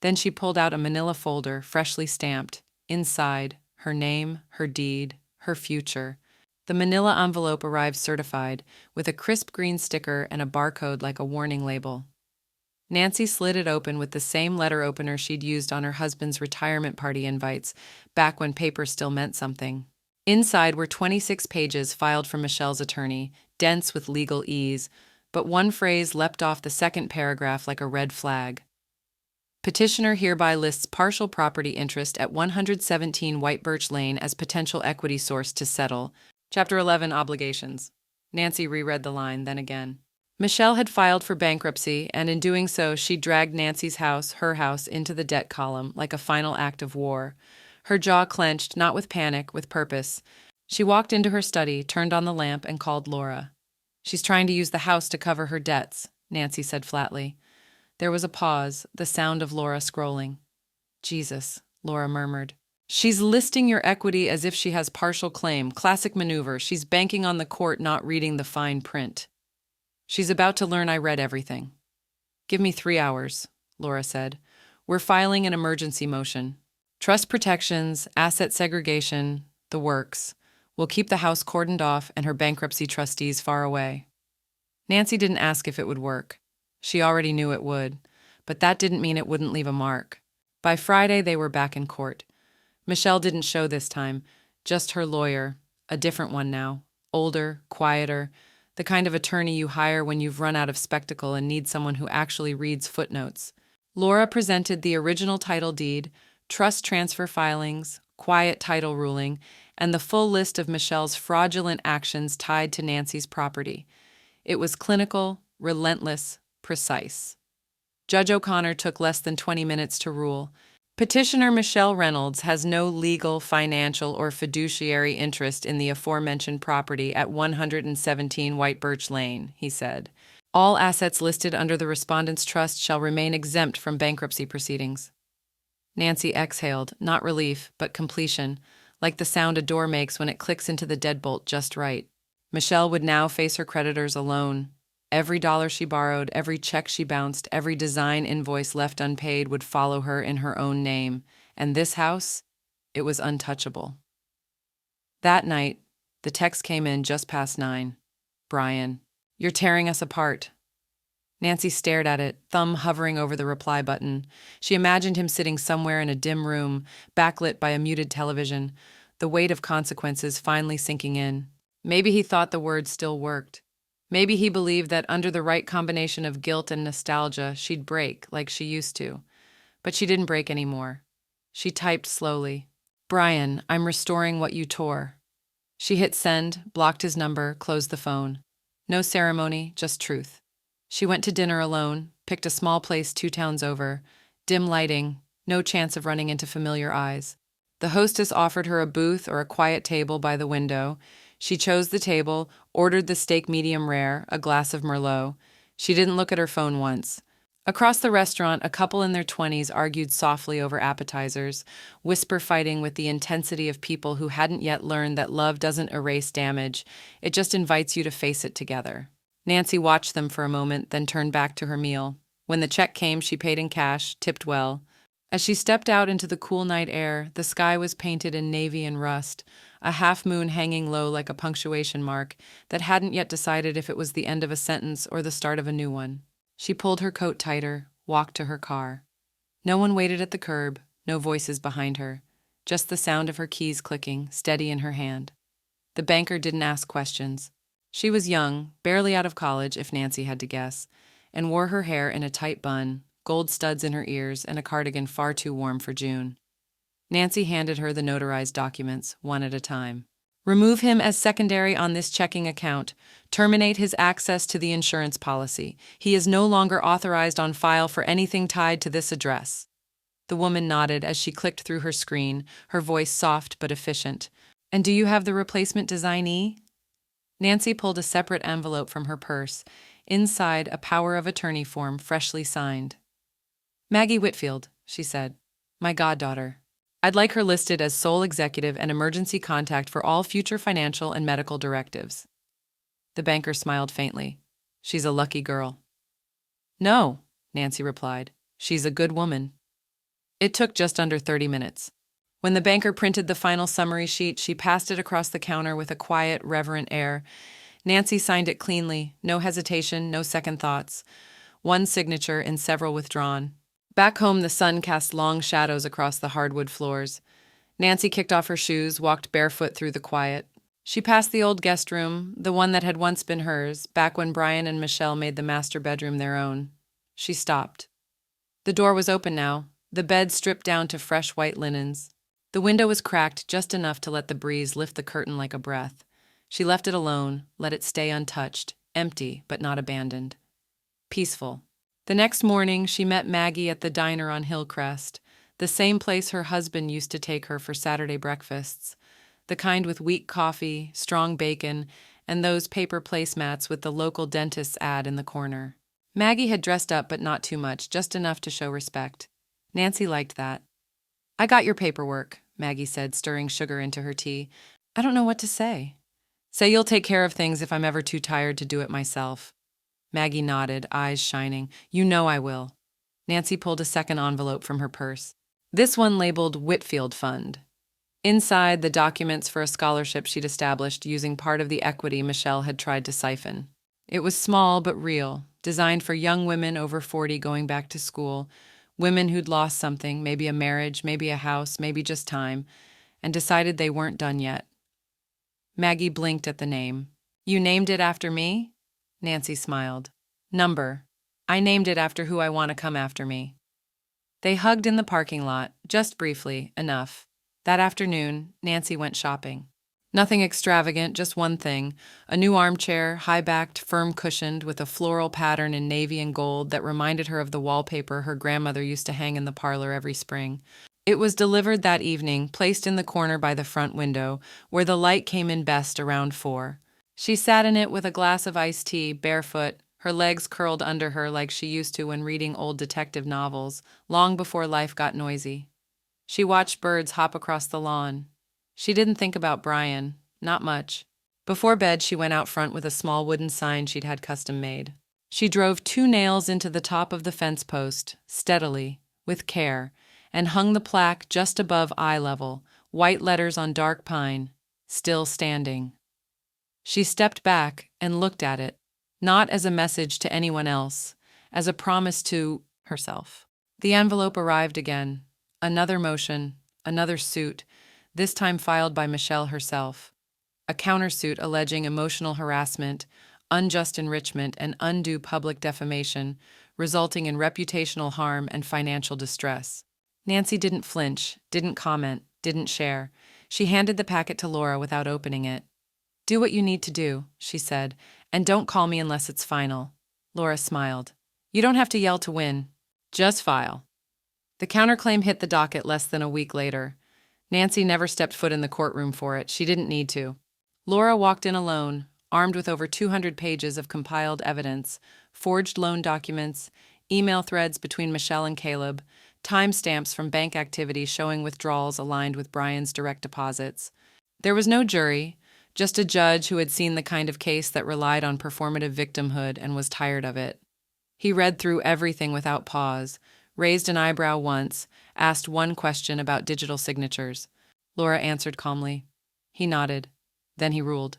Then she pulled out a manila folder, freshly stamped. Inside, her name, her deed, her future. The manila envelope arrived certified, with a crisp green sticker and a barcode like a warning label. Nancy slid it open with the same letter opener she'd used on her husband's retirement party invites, back when paper still meant something. Inside were 26 pages filed from Michelle's attorney, dense with legal ease, but one phrase leapt off the second paragraph like a red flag. Petitioner hereby lists partial property interest at 117 White Birch Lane as potential equity source to settle. Chapter 11, Obligations. Nancy reread the line, then again. Michelle had filed for bankruptcy, and in doing so, she dragged Nancy's house, her house, into the debt column like a final act of war. Her jaw clenched, not with panic, with purpose. She walked into her study, turned on the lamp, and called Laura. "She's trying to use the house to cover her debts," Nancy said flatly. There was a pause, the sound of Laura scrolling. "Jesus," Laura murmured. "She's listing your equity as if she has partial claim. Classic maneuver. She's banking on the court not reading the fine print. She's about to learn I read everything." "Give me 3 hours," Laura said. "We're filing an emergency motion. Trust protections, asset segregation, the works. We'll keep the house cordoned off and her bankruptcy trustees far away." Nancy didn't ask if it would work. She already knew it would, but that didn't mean it wouldn't leave a mark. By Friday, they were back in court. Michelle didn't show this time, just her lawyer, a different one now, older, quieter, the kind of attorney you hire when you've run out of spectacle and need someone who actually reads footnotes. Laura presented the original title deed, trust transfer filings, quiet title ruling, and the full list of Michelle's fraudulent actions tied to Nancy's property. It was clinical, relentless, precise. Judge O'Connor took less than 20 minutes to rule. Petitioner Michelle Reynolds has no legal, financial, or fiduciary interest in the aforementioned property at 117 White Birch Lane, he said. All assets listed under the respondent's trust shall remain exempt from bankruptcy proceedings. Nancy exhaled, not relief, but completion, like the sound a door makes when it clicks into the deadbolt just right. Michelle would now face her creditors alone. Every dollar she borrowed, every check she bounced, every design invoice left unpaid would follow her in her own name. And this house, it was untouchable. That night, the text came in just past 9. "Brian, you're tearing us apart." Nancy stared at it, thumb hovering over the reply button. She imagined him sitting somewhere in a dim room, backlit by a muted television, the weight of consequences finally sinking in. Maybe he thought the words still worked. Maybe he believed that under the right combination of guilt and nostalgia, she'd break like she used to. But she didn't break anymore. She typed slowly. "Brian, I'm restoring what you tore." She hit send, blocked his number, closed the phone. No ceremony, just truth. She went to dinner alone, picked a small place 2 towns over. Dim lighting, no chance of running into familiar eyes. The hostess offered her a booth or a quiet table by the window. She chose the table, ordered the steak medium rare, a glass of Merlot. She didn't look at her phone once. Across the restaurant, a couple in their 20s argued softly over appetizers, whisper fighting with the intensity of people who hadn't yet learned that love doesn't erase damage, it just invites you to face it together. Nancy watched them for a moment, then turned back to her meal. When the check came, she paid in cash, tipped well. As she stepped out into the cool night air, the sky was painted in navy and rust, a half-moon hanging low like a punctuation mark that hadn't yet decided if it was the end of a sentence or the start of a new one. She pulled her coat tighter, walked to her car. No one waited at the curb, no voices behind her, just the sound of her keys clicking, steady in her hand. The banker didn't ask questions. She was young, barely out of college if Nancy had to guess, and wore her hair in a tight bun, gold studs in her ears, and a cardigan far too warm for June. Nancy handed her the notarized documents, one at a time. "Remove him as secondary on this checking account. Terminate his access to the insurance policy. He is no longer authorized on file for anything tied to this address." The woman nodded as she clicked through her screen, her voice soft but efficient. "And do you have the replacement designee?" Nancy pulled a separate envelope from her purse. Inside, a power of attorney form freshly signed. "Maggie Whitfield," she said. "My goddaughter. I'd like her listed as sole executive and emergency contact for all future financial and medical directives. The banker smiled faintly. She's a lucky girl. No, Nancy replied. She's a good woman. It took just under 30 minutes. When the banker printed the final summary sheet, she passed it across the counter with a quiet, reverent air. Nancy signed it cleanly, no hesitation, no second thoughts. One signature and several withdrawn. Back home, the sun cast long shadows across the hardwood floors. Nancy kicked off her shoes, walked barefoot through the quiet. She passed the old guest room, the one that had once been hers, back when Brian and Michelle made the master bedroom their own. She stopped. The door was open now, the bed stripped down to fresh white linens. The window was cracked just enough to let the breeze lift the curtain like a breath. She left it alone, let it stay untouched, empty but not abandoned. Peaceful. The next morning, she met Maggie at the diner on Hillcrest, the same place her husband used to take her for Saturday breakfasts, the kind with weak coffee, strong bacon, and those paper placemats with the local dentist's ad in the corner. Maggie had dressed up but not too much, just enough to show respect. Nancy liked that. "I got your paperwork," Maggie said, stirring sugar into her tea. "I don't know what to say." "Say you'll take care of things if I'm ever too tired to do it myself." Maggie nodded, eyes shining. "You know I will." Nancy pulled a second envelope from her purse. This one labeled Whitfield Fund. Inside, the documents for a scholarship she'd established using part of the equity Michelle had tried to siphon. It was small but real, designed for young women over 40 going back to school, women who'd lost something, maybe a marriage, maybe a house, maybe just time, and decided they weren't done yet. Maggie blinked at the name. "You named it after me?" Nancy smiled. "Number. I named it after who I want to come after me." They hugged in the parking lot, just briefly, enough. That afternoon, Nancy went shopping. Nothing extravagant, just one thing, a new armchair, high-backed, firm-cushioned, with a floral pattern in navy and gold that reminded her of the wallpaper her grandmother used to hang in the parlor every spring. It was delivered that evening, placed in the corner by the front window, where the light came in best around 4. She sat in it with a glass of iced tea, barefoot, her legs curled under her like she used to when reading old detective novels, long before life got noisy. She watched birds hop across the lawn. She didn't think about Brian, not much. Before bed, she went out front with a small wooden sign she'd had custom made. She drove 2 nails into the top of the fence post, steadily, with care, and hung the plaque just above eye level, white letters on dark pine, "Still standing." She stepped back and looked at it, not as a message to anyone else, as a promise to herself. The envelope arrived again. Another motion, another suit, this time filed by Michelle herself. A countersuit alleging emotional harassment, unjust enrichment, and undue public defamation, resulting in reputational harm and financial distress. Nancy didn't flinch, didn't comment, didn't share. She handed the packet to Laura without opening it. "Do what you need to do," she said, "and don't call me unless it's final." Laura smiled. "You don't have to yell to win. Just file." The counterclaim hit the docket less than a week later. Nancy never stepped foot in the courtroom for it. She didn't need to. Laura walked in alone, armed with over 200 pages of compiled evidence, forged loan documents, email threads between Michelle and Caleb, timestamps from bank activity showing withdrawals aligned with Brian's direct deposits. There was no jury, just a judge who had seen the kind of case that relied on performative victimhood and was tired of it. He read through everything without pause, raised an eyebrow once, asked one question about digital signatures. Laura answered calmly. He nodded. Then he ruled.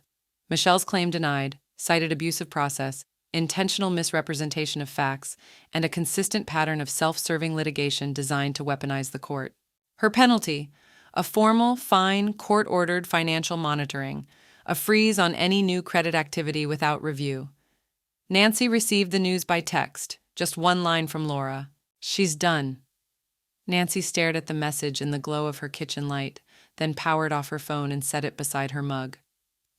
Michelle's claim denied, cited abuse of process, intentional misrepresentation of facts, and a consistent pattern of self-serving litigation designed to weaponize the court. Her penalty: a formal, fine, court-ordered financial monitoring, a freeze on any new credit activity without review. Nancy received the news by text, just one line from Laura. "She's done." Nancy stared at the message in the glow of her kitchen light, then powered off her phone and set it beside her mug.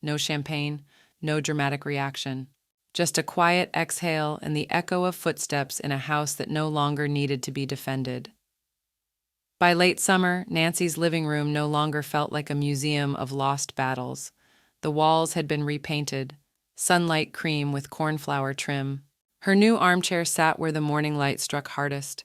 No champagne, no dramatic reaction. Just a quiet exhale and the echo of footsteps in a house that no longer needed to be defended. By late summer, Nancy's living room no longer felt like a museum of lost battles. The walls had been repainted, sunlight cream with cornflower trim. Her new armchair sat where the morning light struck hardest.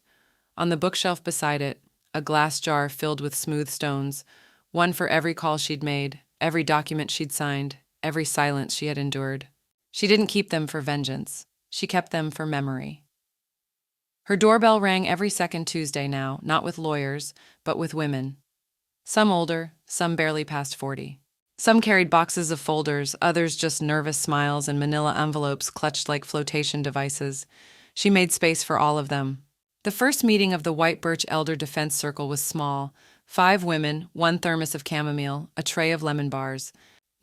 On the bookshelf beside it, a glass jar filled with smooth stones, one for every call she'd made, every document she'd signed, every silence she had endured. She didn't keep them for vengeance. She kept them for memory. Her doorbell rang every second Tuesday now, not with lawyers, but with women. Some older, some barely past 40. Some carried boxes of folders, others just nervous smiles and manila envelopes clutched like flotation devices. She made space for all of them. The first meeting of the White Birch Elder Defense Circle was small. 5 women, 1 thermos of chamomile, a tray of lemon bars.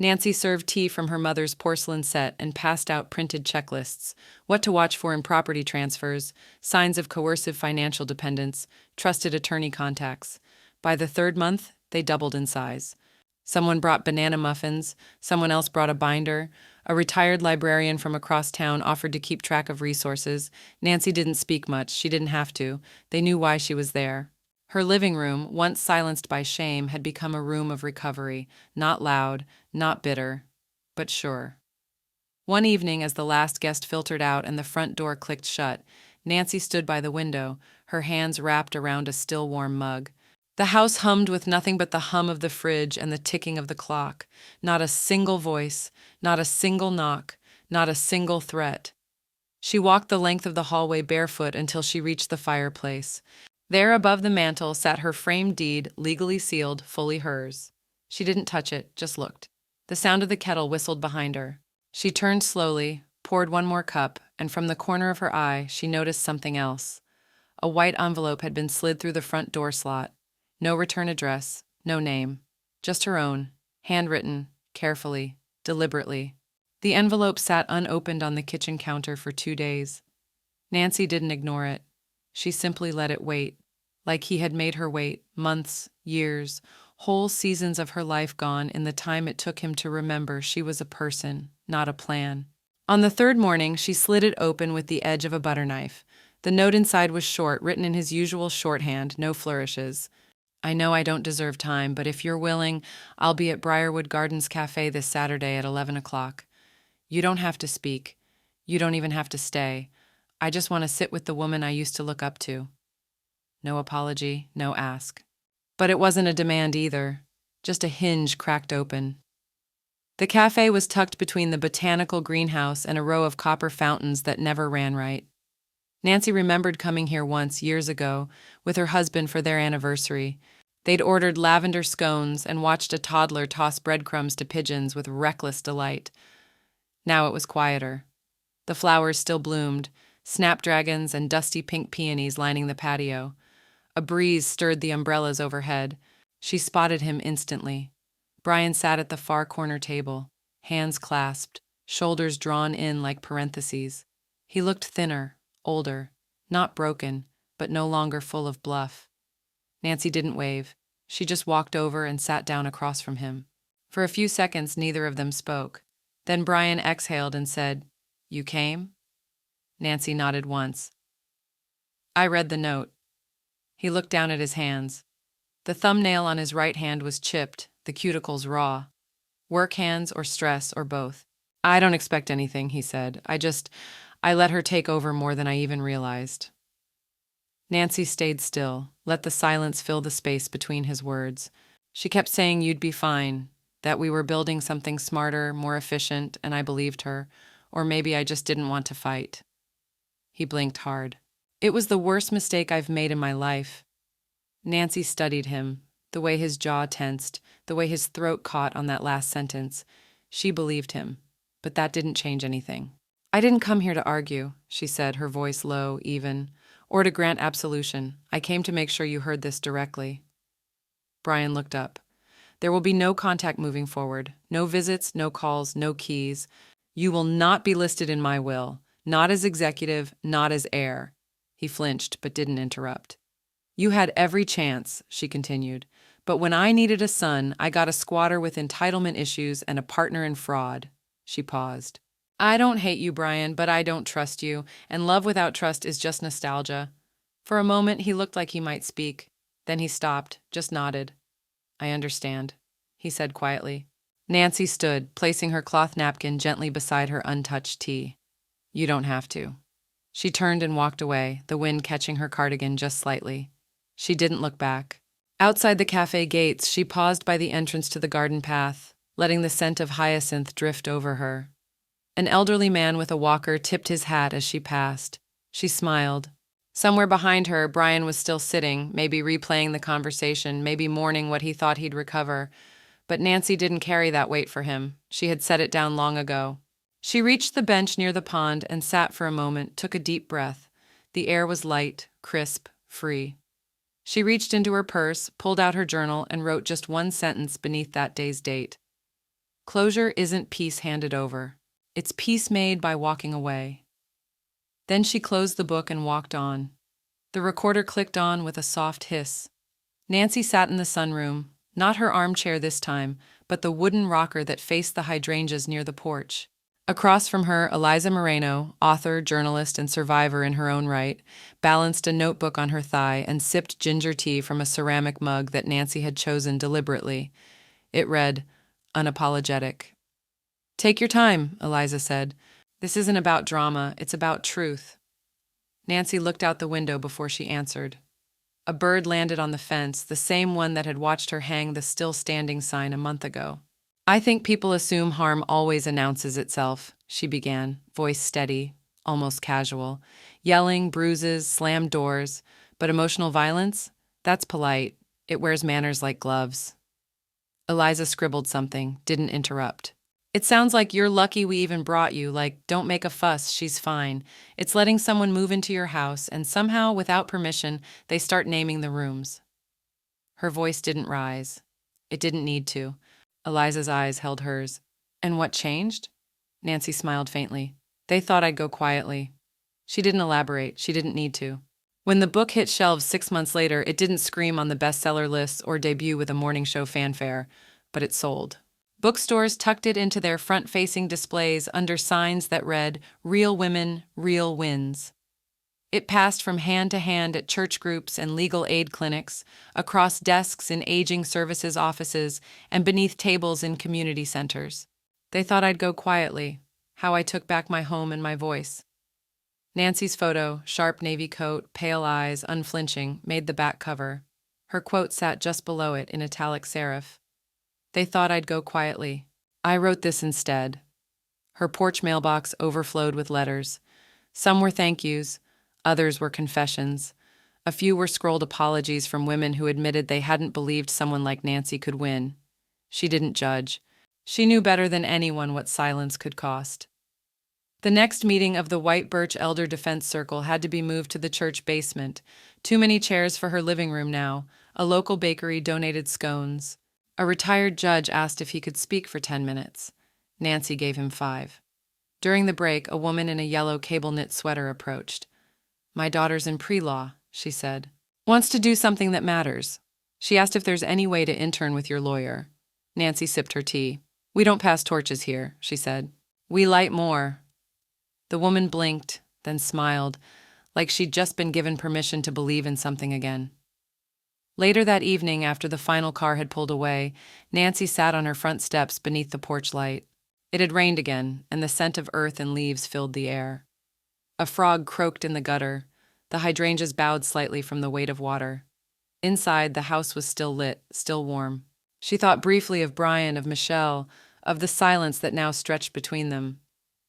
Nancy served tea from her mother's porcelain set and passed out printed checklists: what to watch for in property transfers, signs of coercive financial dependence, trusted attorney contacts. By the 3rd month, they doubled in size. Someone brought banana muffins, someone else brought a binder. A retired librarian from across town offered to keep track of resources. Nancy didn't speak much. She didn't have to. They knew why she was there. Her living room, once silenced by shame, had become a room of recovery, not loud, not bitter, but sure. One evening, as the last guest filtered out and the front door clicked shut, Nancy stood by the window, her hands wrapped around a still warm mug. The house hummed with nothing but the hum of the fridge and the ticking of the clock. Not a single voice, not a single knock, not a single threat. She walked the length of the hallway barefoot until she reached the fireplace. There above the mantel sat her framed deed, legally sealed, fully hers. She didn't touch it, just looked. The sound of the kettle whistled behind her. She turned slowly, poured one more cup, and from the corner of her eye she noticed something else. A white envelope had been slid through the front door slot. No return address, no name. Just her own, handwritten, carefully, deliberately. The envelope sat unopened on the kitchen counter for 2 days. Nancy didn't ignore it. She simply let it wait, like he had made her wait, months, years, whole seasons of her life gone in the time it took him to remember she was a person, not a plan. On the 3rd morning, she slid it open with the edge of a butter knife. The note inside was short, written in his usual shorthand, no flourishes. I know I don't deserve time, but if you're willing, I'll be at Briarwood Gardens Cafe this Saturday at 11 o'clock. You don't have to speak. You don't even have to stay. I just want to sit with the woman I used to look up to. No apology, no ask. But it wasn't a demand either, just a hinge cracked open. The cafe was tucked between the botanical greenhouse and a row of copper fountains that never ran right. Nancy remembered coming here once, years ago, with her husband for their anniversary. They'd ordered lavender scones and watched a toddler toss breadcrumbs to pigeons with reckless delight. Now it was quieter. The flowers still bloomed, snapdragons and dusty pink peonies lining the patio. A breeze stirred the umbrellas overhead. She spotted him instantly. Brian sat at the far corner table, hands clasped, shoulders drawn in like parentheses. He looked thinner, older, not broken, but no longer full of bluff. Nancy didn't wave. She just walked over and sat down across from him. For a few seconds, neither of them spoke. Then Brian exhaled and said, "You came?" Nancy nodded once. "I read the note." He looked down at his hands. The thumbnail on his right hand was chipped, the cuticles raw. Work hands or stress or both. "I don't expect anything," he said. I let her take over more than I even realized." Nancy stayed still, let the silence fill the space between his words. She kept saying you'd be fine, that we were building something smarter, more efficient, and I believed her, or maybe I just didn't want to fight. He blinked hard. "It was the worst mistake I've made in my life." Nancy studied him, the way his jaw tensed, the way his throat caught on that last sentence. She believed him, but that didn't change anything. "I didn't come here to argue," she said, her voice low, even, "or to grant absolution. I came to make sure you heard this directly." Brian looked up. "There will be no contact moving forward. No visits, no calls, no keys. You will not be listed in my will. Not as executive, not as heir." He flinched, but didn't interrupt. "You had every chance," she continued. "But when I needed a son, I got a squatter with entitlement issues and a partner in fraud." She paused. "I don't hate you, Brian, but I don't trust you, and love without trust is just nostalgia." For a moment, he looked like he might speak. Then he stopped, just nodded. "I understand," he said quietly. Nancy stood, placing her cloth napkin gently beside her untouched tea. "You don't have to." She turned and walked away, the wind catching her cardigan just slightly. She didn't look back. Outside the cafe gates, she paused by the entrance to the garden path, letting the scent of hyacinth drift over her. An elderly man with a walker tipped his hat as she passed. She smiled. Somewhere behind her, Brian was still sitting, maybe replaying the conversation, maybe mourning what he thought he'd recover. But Nancy didn't carry that weight for him. She had set it down long ago. She reached the bench near the pond and sat for a moment, took a deep breath. The air was light, crisp, free. She reached into her purse, pulled out her journal, and wrote just one sentence beneath that day's date. Closure isn't peace handed over. It's peace made by walking away. Then she closed the book and walked on. The recorder clicked on with a soft hiss. Nancy sat in the sunroom, not her armchair this time, but the wooden rocker that faced the hydrangeas near the porch. Across from her, Eliza Moreno, author, journalist, and survivor in her own right, balanced a notebook on her thigh and sipped ginger tea from a ceramic mug that Nancy had chosen deliberately. It read, "Unapologetic." "Take your time," Eliza said. "This isn't about drama, it's about truth." Nancy looked out the window before she answered. A bird landed on the fence, the same one that had watched her hang the still standing sign a month ago. "I think people assume harm always announces itself," she began, voice steady, almost casual. "Yelling, bruises, slammed doors. But emotional violence? That's polite. It wears manners like gloves." Eliza scribbled something, didn't interrupt. "It sounds like you're lucky we even brought you, like, don't make a fuss, she's fine. It's letting someone move into your house, and somehow, without permission, they start naming the rooms." Her voice didn't rise. It didn't need to. Eliza's eyes held hers. "And what changed?" Nancy smiled faintly. "They thought I'd go quietly." She didn't elaborate. She didn't need to. When the book hit shelves 6 months later, it didn't scream on the bestseller lists or debut with a morning show fanfare, but it sold. Bookstores tucked it into their front-facing displays under signs that read, "Real Women, Real Wins." It passed from hand to hand at church groups and legal aid clinics, across desks in aging services offices, and beneath tables in community centers. They thought I'd go quietly, how I took back my home and my voice. Nancy's photo, sharp navy coat, pale eyes, unflinching, made the back cover. Her quote sat just below it in italic serif. "They thought I'd go quietly. I wrote this instead." Her porch mailbox overflowed with letters. Some were thank yous, others were confessions. A few were scrolled apologies from women who admitted they hadn't believed someone like Nancy could win. She didn't judge. She knew better than anyone what silence could cost. The next meeting of the White Birch Elder Defense Circle had to be moved to the church basement. Too many chairs for her living room now. A local bakery donated scones. A retired judge asked if he could speak for 10 minutes. Nancy gave him 5. During the break, a woman in a yellow cable-knit sweater approached. "My daughter's in pre-law," she said. "Wants to do something that matters. She asked if there's any way to intern with your lawyer." Nancy sipped her tea. "We don't pass torches here," she said. "We light more." The woman blinked, then smiled, like she'd just been given permission to believe in something again. Later that evening, after the final car had pulled away, Nancy sat on her front steps beneath the porch light. It had rained again, and the scent of earth and leaves filled the air. A frog croaked in the gutter. The hydrangeas bowed slightly from the weight of water. Inside, the house was still lit, still warm. She thought briefly of Brian, of Michelle, of the silence that now stretched between them.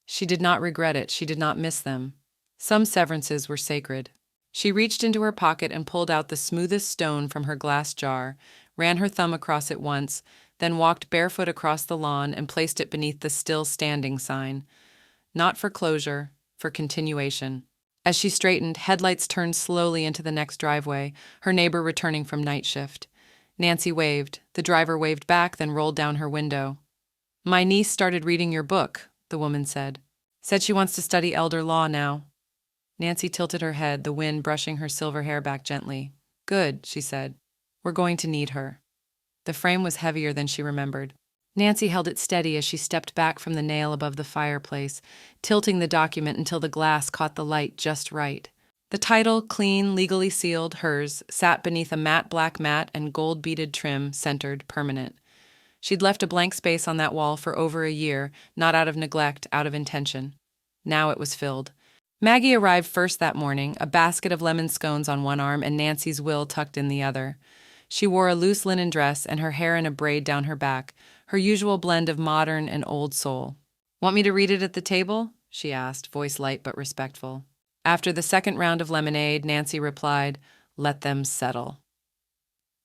She did not regret it. She did not miss them. Some severances were sacred. She reached into her pocket and pulled out the smoothest stone from her glass jar, ran her thumb across it once, then walked barefoot across the lawn and placed it beneath the still standing sign. Not for closure, for continuation. As she straightened, headlights turned slowly into the next driveway, her neighbor returning from night shift. Nancy waved. The driver waved back, then rolled down her window. "My niece started reading your book," the woman said. "Said she wants to study elder law now." Nancy tilted her head, the wind brushing her silver hair back gently. "Good," she said. "We're going to need her." The frame was heavier than she remembered. Nancy held it steady as she stepped back from the nail above the fireplace, tilting the document until the glass caught the light just right. The title, clean, legally sealed, hers, sat beneath a matte black mat and gold-beaded trim, centered, permanent. She'd left a blank space on that wall for over a year, not out of neglect, out of intention. Now it was filled. Maggie arrived first that morning, a basket of lemon scones on one arm and Nancy's will tucked in the other. She wore a loose linen dress and her hair in a braid down her back, her usual blend of modern and old soul. "Want me to read it at the table?" she asked, voice light but respectful. After the second round of lemonade, Nancy replied, "Let them settle."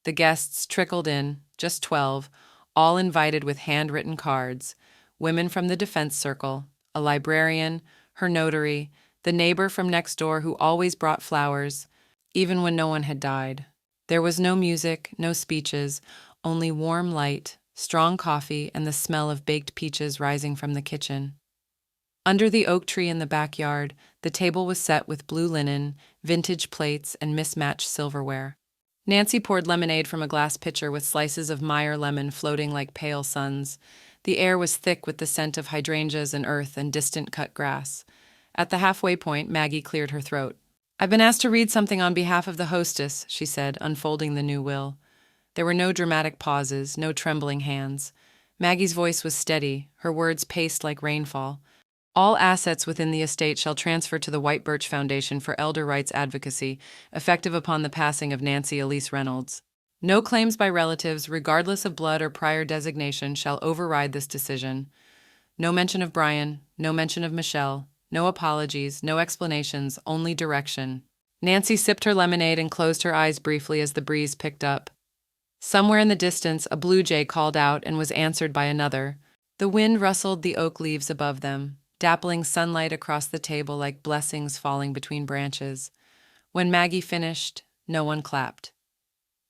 The guests trickled in, just 12, all invited with handwritten cards, women from the defense circle, a librarian, her notary, the neighbor from next door who always brought flowers, even when no one had died. There was no music, no speeches, only warm light, strong coffee, and the smell of baked peaches rising from the kitchen. Under the oak tree in the backyard, the table was set with blue linen, vintage plates, and mismatched silverware. Nancy poured lemonade from a glass pitcher with slices of Meyer lemon floating like pale suns. The air was thick with the scent of hydrangeas and earth and distant cut grass. At the halfway point, Maggie cleared her throat. "I've been asked to read something on behalf of the hostess," she said, unfolding the new will. There were no dramatic pauses, no trembling hands. Maggie's voice was steady, her words paced like rainfall. "All assets within the estate shall transfer to the White Birch Foundation for Elder Rights Advocacy, effective upon the passing of Nancy Elise Reynolds. No claims by relatives, regardless of blood or prior designation, shall override this decision. No mention of Brian, no mention of Michelle, no apologies, no explanations, only direction." Nancy sipped her lemonade and closed her eyes briefly as the breeze picked up. Somewhere in the distance, a blue jay called out and was answered by another. The wind rustled the oak leaves above them, dappling sunlight across the table like blessings falling between branches. When Maggie finished, no one clapped.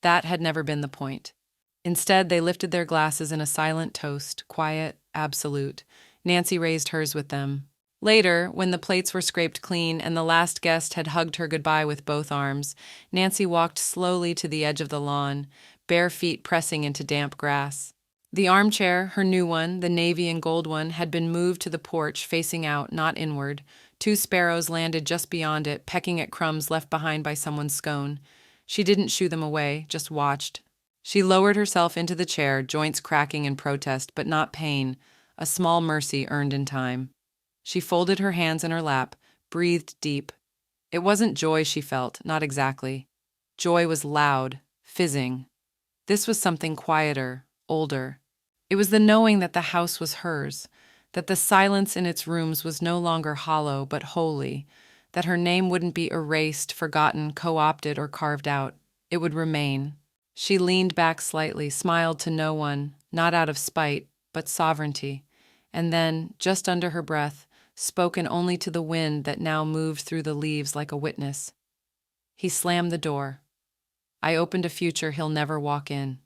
That had never been the point. Instead, they lifted their glasses in a silent toast, quiet, absolute. Nancy raised hers with them. Later, when the plates were scraped clean and the last guest had hugged her goodbye with both arms, Nancy walked slowly to the edge of the lawn, bare feet pressing into damp grass. The armchair, her new one, the navy and gold one, had been moved to the porch, facing out, not inward. 2 sparrows landed just beyond it, pecking at crumbs left behind by someone's scone. She didn't shoo them away, just watched. She lowered herself into the chair, joints cracking in protest, but not pain, a small mercy earned in time. She folded her hands in her lap, breathed deep. It wasn't joy she felt, not exactly. Joy was loud, fizzing. This was something quieter, older. It was the knowing that the house was hers, that the silence in its rooms was no longer hollow but holy, that her name wouldn't be erased, forgotten, co-opted, or carved out. It would remain. She leaned back slightly, smiled to no one, not out of spite, but sovereignty, and then, just under her breath, spoken only to the wind that now moved through the leaves like a witness. He slammed the door. "I opened a future he'll never walk in."